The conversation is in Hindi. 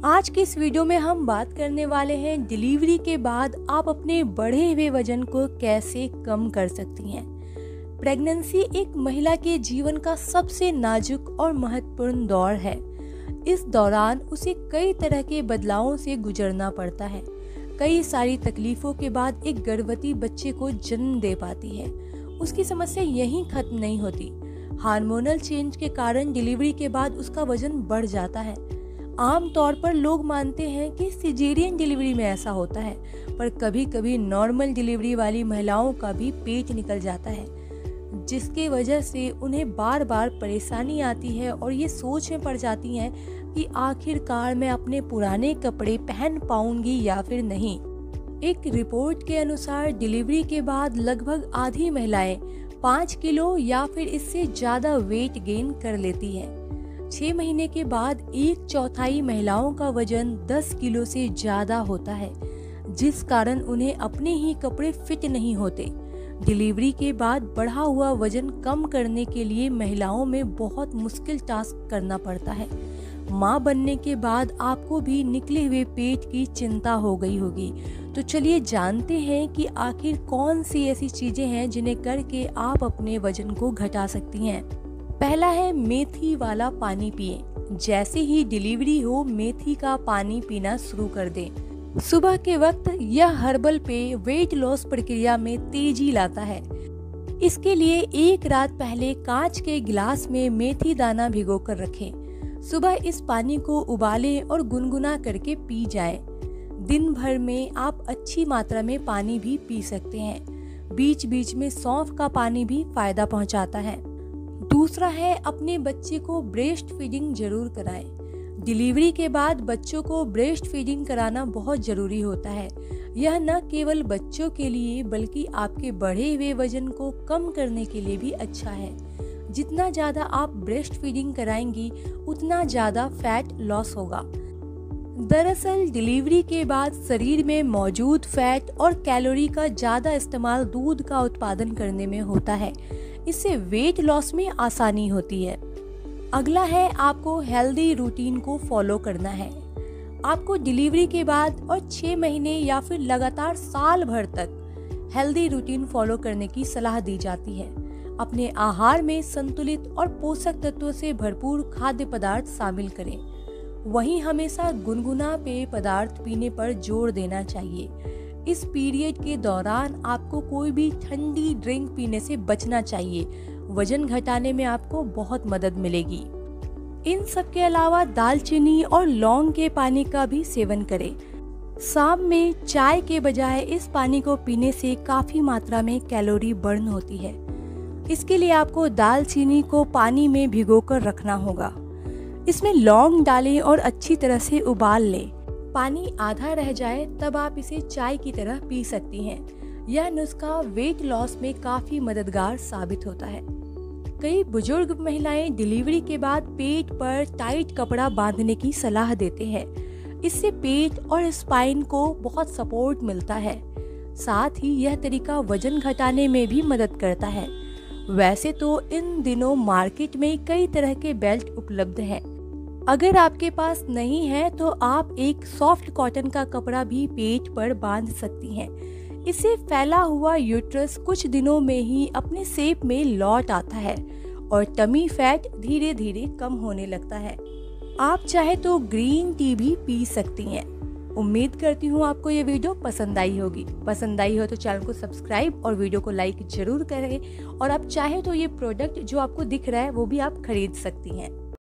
आज की इस वीडियो में हम बात करने वाले हैं डिलीवरी के बाद आप अपने बढ़े हुए वजन को कैसे कम कर सकती हैं। प्रेगनेंसी एक महिला के जीवन का सबसे नाजुक और महत्वपूर्ण दौर है। इस दौरान उसे कई तरह के बदलावों से गुजरना पड़ता है। कई सारी तकलीफों के बाद एक गर्भवती बच्चे को जन्म दे पाती है। उसकी समस्या यहीं खत्म नहीं होती। हार्मोनल चेंज के कारण डिलीवरी के बाद उसका वजन बढ़ जाता है। आम तौर पर लोग मानते हैं कि सिजेरियन डिलीवरी में ऐसा होता है, पर कभी कभी नॉर्मल डिलीवरी वाली महिलाओं का भी पेट निकल जाता है, जिसके वजह से उन्हें बार बार परेशानी आती है और ये सोच में पड़ जाती हैं कि आखिरकार मैं अपने पुराने कपड़े पहन पाऊंगी या फिर नहीं। एक रिपोर्ट के अनुसार डिलीवरी के बाद लगभग आधी महिलाएं 5 किलो या फिर इससे ज्यादा वेट गेन कर लेती हैं। 6 महीने के बाद 1/4 महिलाओं का वजन 10 किलो से ज्यादा होता है, जिस कारण उन्हें अपने ही कपड़े फिट नहीं होते। डिलीवरी के बाद बढ़ा हुआ वजन कम करने के लिए महिलाओं में बहुत मुश्किल टास्क करना पड़ता है। माँ बनने के बाद आपको भी निकले हुए पेट की चिंता हो गई होगी। तो चलिए जानते हैं कि आखिर कौन सी ऐसी चीजें हैं जिन्हें करके आप अपने वजन को घटा सकती हैं। पहला है मेथी वाला पानी पिएं। जैसे ही डिलीवरी हो मेथी का पानी पीना शुरू कर दें। सुबह के वक्त यह हर्बल पेय वेट लॉस प्रक्रिया में तेजी लाता है। इसके लिए एक रात पहले कांच के गिलास में मेथी दाना भिगो कर रखें। सुबह इस पानी को उबालें और गुनगुना करके पी जाएं। दिन भर में आप अच्छी मात्रा में पानी भी पी सकते हैं। बीच बीच में सौंफ का पानी भी फायदा पहुंचाता है। दूसरा है अपने बच्चे को ब्रेस्ट फीडिंग जरूर कराएं। डिलीवरी के बाद बच्चों को ब्रेस्ट फीडिंग कराना बहुत जरूरी होता है। यह न केवल बच्चों के लिए बल्कि आपके बढ़े हुए वजन को कम करने के लिए भी अच्छा है। जितना ज्यादा आप ब्रेस्ट फीडिंग कराएंगी उतना ज्यादा फैट लॉस होगा। दरअसल डिलीवरी के बाद शरीर में मौजूद फैट और कैलोरी का ज्यादा इस्तेमाल दूध का उत्पादन करने में होता है। इससे वेट लॉस में आसानी होती है। अगला है आपको हेल्दी रूटीन को फॉलो करना है। आपको डिलीवरी के बाद और 6 महीने या फिर लगातार साल भर तक हेल्दी रूटीन फॉलो करने की सलाह दी जाती है। अपने आहार में संतुलित और पोषक तत्वों से भरपूर खाद्य पदार्थ शामिल करें। वहीं हमेशा गुनगुना पेय पदार्थ पीने पर जोर देना चाहिए। इस पीरियड के दौरान आपको कोई भी ठंडी ड्रिंक पीने से बचना चाहिए। वजन घटाने में आपको बहुत मदद मिलेगी। इन सब के अलावा दालचीनी और लौंग के पानी का भी सेवन करें। शाम में चाय के बजाय इस पानी को पीने से काफी मात्रा में कैलोरी बर्न होती है। इसके लिए आपको दालचीनी को पानी में भिगोकर रखना होगा। इसमें लौंग डालें और अच्छी तरह से उबाल लें। पानी आधा रह जाए तब आप इसे चाय की तरह पी सकती हैं। यह नुस्खा वेट लॉस में काफी मददगार साबित होता है। कई बुजुर्ग महिलाएं डिलीवरी के बाद पेट पर टाइट कपड़ा बांधने की सलाह देते हैं। इससे पेट और स्पाइन को बहुत सपोर्ट मिलता है। साथ ही यह तरीका वजन घटाने में भी मदद करता है। वैसे तो इन दिनों मार्केट में कई तरह के बेल्ट उपलब्ध हैं। अगर आपके पास नहीं है तो आप एक सॉफ्ट कॉटन का कपड़ा भी पेट पर बांध सकती हैं। इससे फैला हुआ यूट्रस कुछ दिनों में ही अपने शेप में लौट आता है और टमी फैट धीरे धीरे कम होने लगता है। आप चाहे तो ग्रीन टी भी पी सकती हैं। उम्मीद करती हूँ आपको ये वीडियो पसंद आई होगी। पसंद आई हो तो चैनल को सब्सक्राइब और वीडियो को लाइक जरूर करें। और आप चाहे तो ये प्रोडक्ट जो आपको दिख रहा है वो भी आप खरीद सकती हैं।